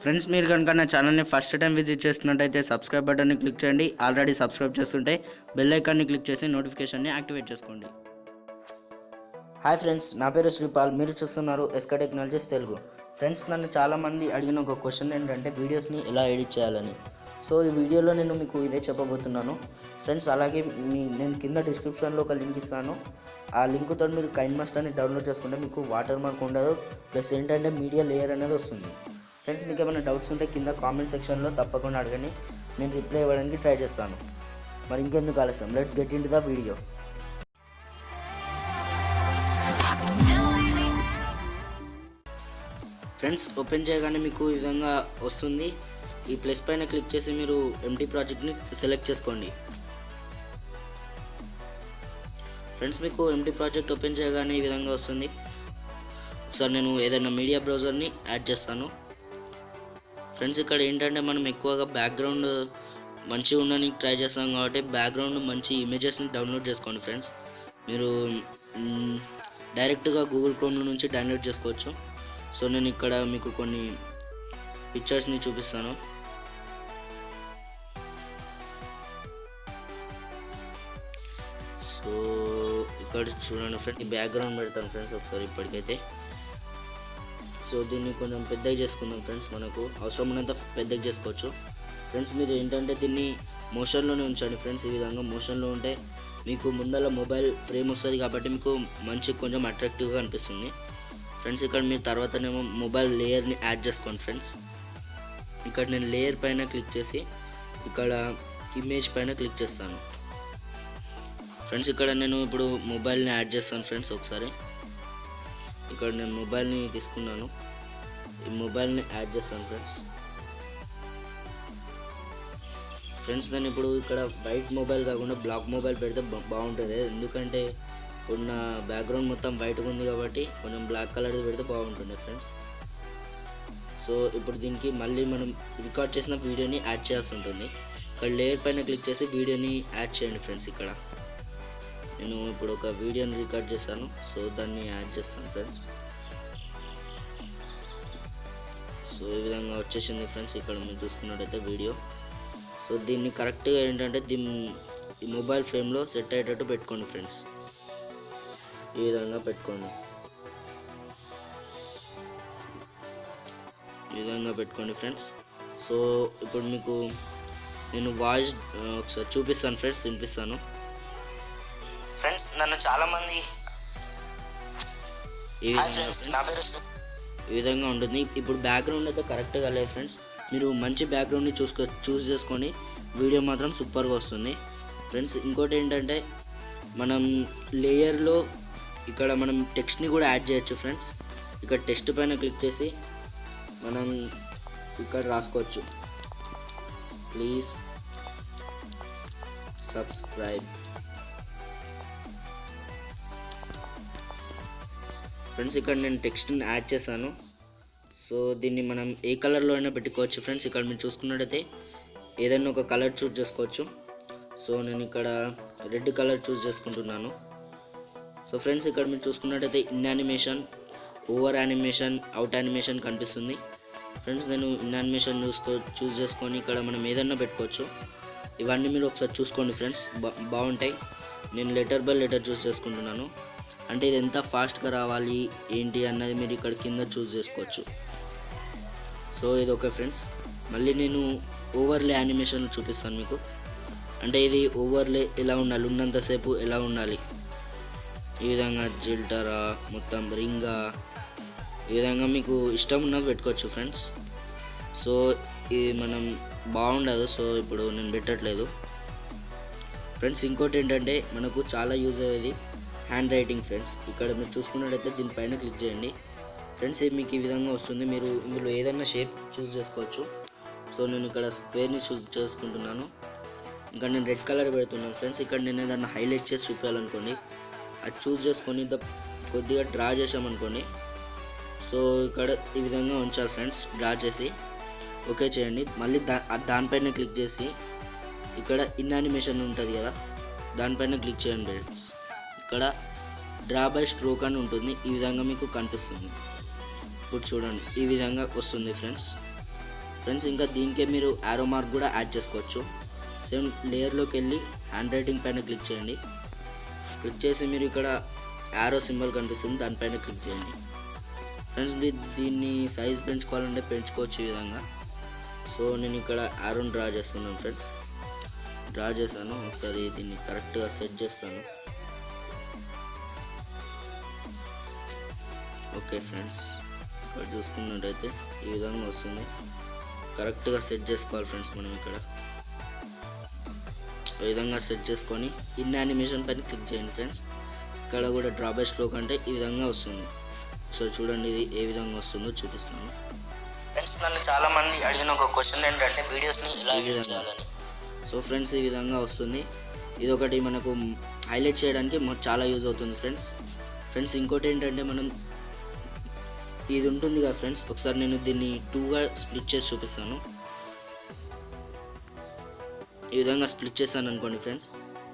Friends మీరు కనుక నా ఛానల్ని ఫస్ట్ టైం విజిట్ చేస్తున్నట్టయితే సబ్స్క్రైబ్ బటన్ని క్లిక్ చేయండి. ఆల్రెడీ సబ్స్క్రైబ్ చేస్తుంటే బెల్ ఐకాన్ని క్లిక్ చేసి నోటిఫికేషన్ని యాక్టివేట్ చేసుకోండి. హాయ్ ఫ్రెండ్స్, నా పేరు శ్రీపాల్. మీరు చూస్తున్నారు ఎస్కే టెక్నాలజీస్ తెలుగు. ఫ్రెండ్స్, నన్ను చాలామంది అడిగిన ఒక క్వశ్చన్ ఏంటంటే వీడియోస్ని ఎలా ఎడిట్ చేయాలని. సో ఈ వీడియోలో నేను మీకు ఇదే చెప్పబోతున్నాను ఫ్రెండ్స్. అలాగే నేను కింద డిస్క్రిప్షన్లో ఒక లింక్ ఇస్తాను. ఆ లింక్తో మీరు కైన్మాస్టర్ని డౌన్లోడ్ చేసుకుంటే మీకు వాటర్ మార్క్ ఉండదు, ప్లస్ ఏంటంటే మీడియా లేయర్ అనేది వస్తుంది. ఫ్రెండ్స్, మీకు ఏమైనా డౌట్స్ ఉంటే కింద కామెంట్ సెక్షన్లో తప్పకుండా అడగండి, నేను రిప్లై ఇవ్వడానికి ట్రై చేస్తాను. మరి ఇంకెందుకు ఆలస్యం, let's get in to the video. Friends, open చేయగానే మీకు ఈ విధంగా వస్తుంది. ఈ ప్లస్ పైన క్లిక్ చేసి మీరు ఎంటీ ప్రాజెక్ట్ని సెలెక్ట్ చేసుకోండి. ఫ్రెండ్స్, మీకు ఎంటీ ప్రాజెక్ట్ ఓపెన్ చేయగానే ఈ విధంగా వస్తుంది. ఒకసారి నేను ఏదైనా మీడియా బ్రౌజర్ని యాడ్ చేస్తాను. ఫ్రెండ్స్, ఇక్కడ ఏంటంటే మనం ఎక్కువగా బ్యాక్గ్రౌండ్ మంచిగా ఉండడానికి ట్రై చేస్తాం కాబట్టి బ్యాక్గ్రౌండ్ మంచి ఇమేజెస్ని డౌన్లోడ్ చేసుకోండి. ఫ్రెండ్స్, మీరు డైరెక్ట్గా గూగుల్ క్రోమ్ నుంచి డౌన్లోడ్ చేసుకోవచ్చు. సో నేను ఇక్కడ మీకు కొన్ని పిక్చర్స్ని చూపిస్తాను. సో ఇక్కడ చూడండి ఫ్రెండ్స్, ఈ బ్యాక్గ్రౌండ్ పెడతాను ఫ్రెండ్స్ ఒకసారి ఇప్పటికైతే. సో దీన్ని కొంచెం పెద్దగా చేసుకుందాం ఫ్రెండ్స్, మనకు అవసరం ఉన్నంత పెద్దగా చేసుకోవచ్చు. ఫ్రెండ్స్, మీరు ఏంటంటే దీన్ని మోషన్లోనే ఉంచండి ఫ్రెండ్స్. ఈ విధంగా మోషన్లో ఉంటే మీకు ముందర మొబైల్ ఫ్రేమ్ వస్తుంది కాబట్టి మీకు మంచి కొంచెం అట్రాక్టివ్గా అనిపిస్తుంది. ఫ్రెండ్స్, ఇక్కడ మీరు తర్వాతనేమో మొబైల్ లేయర్ని యాడ్ చేసుకోండి. ఫ్రెండ్స్, ఇక్కడ నేను లేయర్ పైన క్లిక్ చేసి ఇక్కడ ఇమేజ్ పైన క్లిక్ చేస్తాను. ఫ్రెండ్స్, ఇక్కడ నేను ఇప్పుడు మొబైల్ని యాడ్ చేస్తాను. ఫ్రెండ్స్, ఒకసారి ఇక్కడ నేను మొబైల్ని తీసుకున్నాను, ఈ మొబైల్ని యాడ్ చేస్తాను. ఫ్రెండ్స్ నేను ఇప్పుడు ఇక్కడ వైట్ మొబైల్ కాకుండా బ్లాక్ మొబైల్ పెడితే బాగుంటుంది. ఎందుకంటే ఇప్పుడు నా బ్యాక్గ్రౌండ్ మొత్తం వైట్గా ఉంది కాబట్టి కొంచెం బ్లాక్ కలర్ది పెడితే బాగుంటుంది ఫ్రెండ్స్. సో ఇప్పుడు దీనికి మళ్ళీ మనం రికార్డ్ చేసిన వీడియోని యాడ్ చేయాల్సి ఉంటుంది. ఇక్కడ లేయర్ పైన క్లిక్ చేసి వీడియోని యాడ్ చేయండి. ఫ్రెండ్స్, ఇక్కడ నేను ఇప్పుడు ఒక వీడియోని రికార్డ్ చేశాను, సో దాన్ని యాడ్ చేస్తాను ఫ్రెండ్స్. సో ఈ విధంగా వచ్చేసింది ఫ్రెండ్స్, ఇక్కడ మీరు చూసుకున్నట్టయితే వీడియో. సో దీన్ని కరెక్ట్గా ఏంటంటే ఈ మొబైల్ ఫ్రేమ్లో సెట్ అయ్యేటట్టు పెట్టుకోండి ఫ్రెండ్స్. ఈ విధంగా పెట్టుకోండి, ఈ విధంగా పెట్టుకోండి ఫ్రెండ్స్. సో ఇప్పుడు మీకు నేను వాయిస్ ఒకసారి చూపిస్తాను ఫ్రెండ్స్, వినిపిస్తాను. ఫ్రెండ్స్, నన్ను చాలామంది ఈ విధంగా ఉంటుంది. ఇప్పుడు బ్యాక్గ్రౌండ్ అయితే కరెక్ట్గా లేదు ఫ్రెండ్స్. మీరు మంచి బ్యాక్గ్రౌండ్ని చూస్ చేసుకొని వీడియో మాత్రం సూపర్గా వస్తుంది ఫ్రెండ్స్. ఇంకోటి ఏంటంటే మనం లేయర్లో ఇక్కడ మనం టెక్స్ట్ని కూడా యాడ్ చేయొచ్చు ఫ్రెండ్స్. ఇక్కడ టెక్స్ట్ పైన క్లిక్ చేసి మనం ఇక్కడ రాసుకోవచ్చు, ప్లీజ్ సబ్స్క్రైబ్. ఫ్రెండ్స్, ఇక్కడ నేను టెక్స్ట్ని యాడ్ చేశాను. సో దీన్ని మనం ఏ కలర్లో అయినా పెట్టుకోవచ్చు ఫ్రెండ్స్. ఇక్కడ మీరు చూసుకున్నట్టయితే ఏదైనా ఒక కలర్ చూస్ చేసుకోవచ్చు. సో నేను ఇక్కడ రెడ్ కలర్ చూస్ చేసుకుంటున్నాను. సో ఫ్రెండ్స్, ఇక్కడ మీరు చూసుకున్నట్టయితే in animation, over animation, out animation కనిపిస్తుంది ఫ్రెండ్స్. నేను ఇన్ యానిమేషన్ చూస్ చేసుకొని ఇక్కడ మనం ఏదైనా పెట్టుకోవచ్చు. ఇవన్నీ మీరు ఒకసారి చూసుకోండి ఫ్రెండ్స్, బాగుంటాయి. నేను లెటర్ బై లెటర్ చూస్ చేసుకుంటున్నాను, అంటే ఇది ఎంత ఫాస్ట్గా రావాలి ఏంటి అన్నది మీరు ఇక్కడ కింద చూస్ చేసుకోవచ్చు. సో ఇది ఓకే ఫ్రెండ్స్. మళ్ళీ నేను ఓవర్లే యానిమేషన్ చూపిస్తాను మీకు. అంటే ఇది ఓవర్లే ఎలా ఉండాలి, ఉన్నంతసేపు ఎలా ఉండాలి, ఈ విధంగా జిల్టరా, మొత్తం రింగా, ఈ విధంగా మీకు ఇష్టం ఉన్నది పెట్టుకోవచ్చు ఫ్రెండ్స్. సో ఇది మనం బాగుండదు, సో ఇప్పుడు నేను పెట్టట్లేదు ఫ్రెండ్స్. ఇంకోటి ఏంటంటే మనకు చాలా యూజ్ అయ్యేది హ్యాండ్ రైటింగ్ ఫ్రెండ్స్. ఇక్కడ మీరు చూసుకున్నట్టయితే దీనిపైన క్లిక్ చేయండి ఫ్రెండ్స్. మీకు ఈ విధంగా వస్తుంది. మీరు ఇందులో ఏదైనా షేప్ చూస్ చేసుకోవచ్చు. సో నేను ఇక్కడ స్క్వేర్ని చూస్ చేసుకుంటున్నాను. ఇంకా నేను రెడ్ కలర్ పెడుతున్నాను ఫ్రెండ్స్. ఇక్కడ నేను ఏదైనా హైలైట్ చేసి చూపించాలనుకోండి, అది చూస్ చేసుకొని కొద్దిగా డ్రా చేసామనుకోండి. సో ఇక్కడ ఈ విధంగా ఉంచాలి ఫ్రెండ్స్, డ్రా చేసి ఓకే చేయండి. మళ్ళీ దానిపైన క్లిక్ చేసి ఇక్కడ ఇన్ యానిమేషన్ ఉంటుంది కదా, దానిపైన క్లిక్ చేయండి ఫ్రెండ్స్. ఇక్కడ డ్రా బై స్ట్రోక్ అని ఉంటుంది, ఈ విధంగా మీకు కనిపిస్తుంది. ఇప్పుడు చూడండి, ఈ విధంగా వస్తుంది ఫ్రెండ్స్. ఫ్రెండ్స్ ఇంకా దీనికే మీరు యారో మార్క్ కూడా యాడ్ చేసుకోవచ్చు. సేమ్ లేయర్లోకి వెళ్ళి హ్యాండ్ రైటింగ్ పైన క్లిక్ చేయండి. క్లిక్ చేసి మీరు ఇక్కడ యారో సింబల్ కనిపిస్తుంది, దానిపైన క్లిక్ చేయండి. ఫ్రెండ్స్ దీన్ని సైజ్ పెంచుకోవాలంటే పెంచుకోవచ్చు ఈ విధంగా. సో నేను ఇక్కడ యారోని డ్రా చేస్తున్నాను ఫ్రెండ్స్. డ్రా చేశాను. ఒకసారి దీన్ని కరెక్ట్గా సెట్ చేస్తాను. ఓకే ఫ్రెండ్స్, ఇక్కడ చూసుకున్నట్టయితే ఈ విధంగా వస్తుంది. కరెక్ట్గా సెట్ చేసుకోవాలి ఫ్రెండ్స్. మనం ఇక్కడ ఈ విధంగా సెట్ చేసుకొని ఇన్ యానిమేషన్ పైన క్లిక్ చేయండి ఫ్రెండ్స్. ఇక్కడ కూడా డ్రా బై స్ట్రోక్ అంటే ఈ విధంగా వస్తుంది. సో చూడండి ఇది ఏ విధంగా వస్తుందో చూపిస్తాను. ఫ్రెండ్స్ నన్ను చాలా మంది అడిగిన ఒక క్వశ్చన్ ఏంటంటే వీడియోస్ని ఇలా చేయాలని. సో ఫ్రెండ్స్ ఈ విధంగా వస్తుంది. ఇది ఒకటి మనకు హైలైట్ చేయడానికి చాలా యూజ్ అవుతుంది ఫ్రెండ్స్. ఇంకోటి ఏంటంటే మనం ఇది ఉంటుంది కదా ఫ్రెండ్స్, ఒకసారి నేను దీన్ని 2గా స్ప్లిట్ చేసి చూపిస్తాను. ఈ విధంగా స్ప్లిట్ చేశాను అనుకోండి ఫ్రెండ్స్.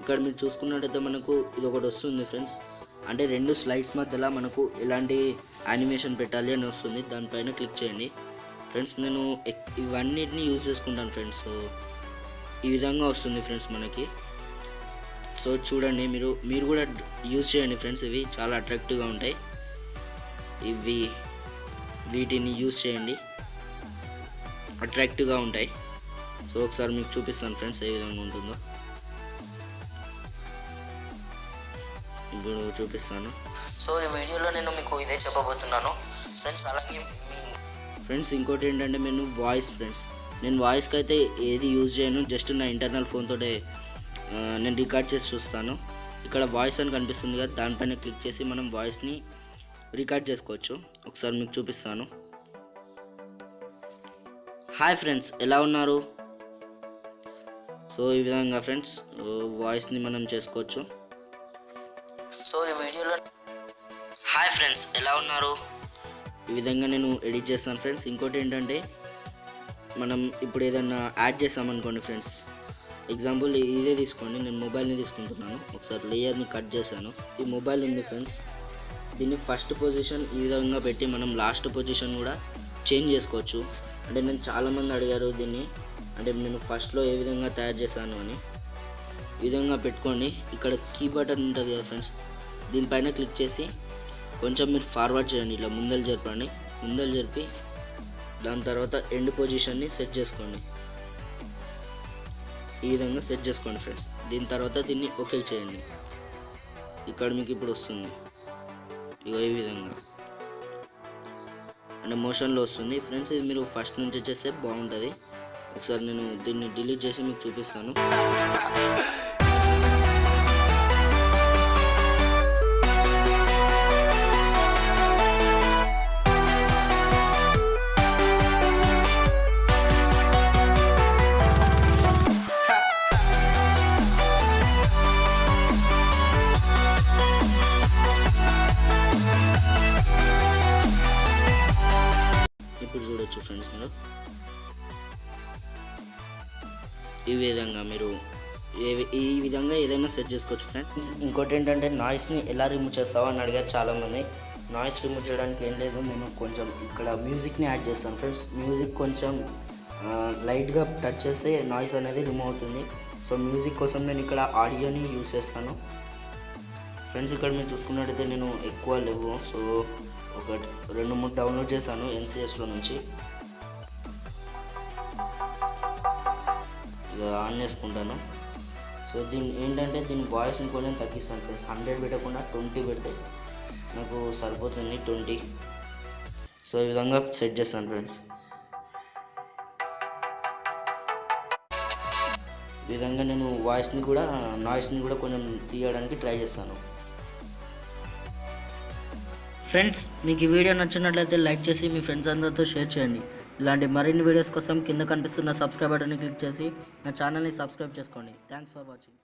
ఇక్కడ మీరు చూసుకున్నట్టయితే మనకు ఇది ఒకటి వస్తుంది ఫ్రెండ్స్. అంటే 2 స్లైడ్స్ మధ్యలో మనకు ఎలాంటి యానిమేషన్ పెట్టాలి అని వస్తుంది. దానిపైన క్లిక్ చేయండి ఫ్రెండ్స్. నేను ఇవన్నిటిని యూజ్ చేసుకుంటాను ఫ్రెండ్స్. సో ఈ విధంగా వస్తుంది ఫ్రెండ్స్ మనకి. సో చూడండి మీరు కూడా యూజ్ చేయండి ఫ్రెండ్స్. ఇవి చాలా అట్రాక్టివ్గా ఉంటాయి. వీటిని యూజ్ చేయండి, అట్రాక్టివ్గా ఉంటాయి. సో ఒకసారి మీకు చూపిస్తాను ఫ్రెండ్స్ ఏ విధంగా ఉంటుందో. ఇప్పుడు చూపిస్తాను. సో ఈ వీడియోలో నేను మీకు ఇదే చెప్పబోతున్నాను ఫ్రెండ్స్. అలాగే ఫ్రెండ్స్ ఇంకోటి ఏంటంటే నేను వాయిస్కి అయితే ఏది యూజ్ చేయను. జస్ట్ నా ఇంటర్నల్ ఫోన్ తోటే నేను రికార్డ్ చేసి చూస్తాను. ఇక్కడ వాయిస్ అని కనిపిస్తుంది కదా, దానిపైన క్లిక్ చేసి మనం వాయిస్ని రికార్డ్ చేసుకోవచ్చు. ఒకసారి మీకు చూపిస్తాను. హాయ్ ఫ్రెండ్స్, ఎలా ఉన్నారు? సో ఈ విధంగా ఫ్రెండ్స్ వాయిస్ని మనం చేసుకోవచ్చు. సో ఈ వీడియోలో హాయ్ ఫ్రెండ్స్, ఎలా ఉన్నారు? ఈ విధంగా నేను ఎడిట్ చేస్తాను ఫ్రెండ్స్. ఇంకోటి ఏంటంటే మనం ఇప్పుడు ఏదైనా యాడ్ చేసామనుకోండి ఫ్రెండ్స్. ఎగ్జాంపుల్ ఇదే తీసుకోండి, నేను మొబైల్ని తీసుకుంటున్నాను. ఒకసారి లేయర్ని కట్ చేశాను. ఈ మొబైల్ ఉంది ఫ్రెండ్స్, దీన్ని ఫస్ట్ పొజిషన్ ఈ విధంగా పెట్టి మనం లాస్ట్ పొజిషన్ కూడా చేంజ్ చేసుకోవచ్చు. అంటే నేను చాలామంది అడిగారు దీన్ని, అంటే నేను ఫస్ట్లో ఏ విధంగా తయారు చేశాను అని. ఈ విధంగా పెట్టుకోండి. ఇక్కడ కీ బటన్ ఉంటుంది కదా ఫ్రెండ్స్, దీనిపైన క్లిక్ చేసి కొంచెం మీరు ఫార్వర్డ్ చేయండి. ఇలా ముందలు జరిపి దాని తర్వాత ఎండ్ పొజిషన్ని సెట్ చేసుకోండి. ఈ విధంగా సెట్ చేసుకోండి ఫ్రెండ్స్. దీని తర్వాత దీన్ని ఓకే చేయండి. ఇక్కడ మీకు ఇప్పుడు వస్తుంది ఇగో ఈ విధంగా, అంటే మోషన్లో వస్తుంది ఫ్రెండ్స్. ఇది మీరు ఫస్ట్ నుంచి చేస్తే బాగుంటుంది. ఒకసారి నేను దీన్ని డిలీట్ చేసి మీకు చూపిస్తాను. ఇప్పుడు చూడొచ్చు ఫ్రెండ్స్, మీరు ఈ విధంగా ఈ విధంగా ఏదైనా సెట్ చేసుకోవచ్చు ఫ్రెండ్స్. ఇంకోటి ఏంటంటే నాయిస్ని ఎలా రిమూవ్ చేస్తావో అని అడిగారు చాలామంది. నాయిస్ రిమూవ్ చేయడానికి ఏం లేదు, నేను కొంచెం ఇక్కడ మ్యూజిక్ని యాడ్ చేస్తాను ఫ్రెండ్స్. మ్యూజిక్ కొంచెం లైట్గా టచ్ చేస్తే నాయిస్ అనేది రిమూవ్ అవుతుంది. సో మ్యూజిక్ కోసం నేను ఇక్కడ ఆడియోని యూస్ చేస్తాను ఫ్రెండ్స్. ఇక్కడ మీరు చూసుకున్నట్టయితే నేను ఎక్కువ లేవు, సో ఒక 2-3 డౌన్లోడ్ చేశాను NCSలో నుంచి. ఇక ఆన్ చేసుకుంటాను. సో దీని వాయిస్ని కొంచెం తగ్గిస్తాను ఫ్రెండ్స్. 100 పెట్టకుండా 20 పెడితే నాకు సరిపోతుంది, 20. సో ఈ విధంగా సెట్ చేస్తాను ఫ్రెండ్స్. ఈ విధంగా నేను నాయిస్ని కూడా కొంచెం తీయడానికి ట్రై చేస్తాను ఫ్రెండ్స్. మీకు ఈ వీడియో నచ్చినట్లయితే లైక్ చేసి మీ ఫ్రెండ్స్ అందరితో షేర్ చేయండి. ఇలాంటి మరిన్ని వీడియోస్ కోసం కింద కనిపిస్తున్న సబ్స్క్రైబ్ బటన్ని క్లిక్ చేసి నా ఛానల్ని సబ్స్క్రైబ్ చేసుకోండి. Thanks for watching.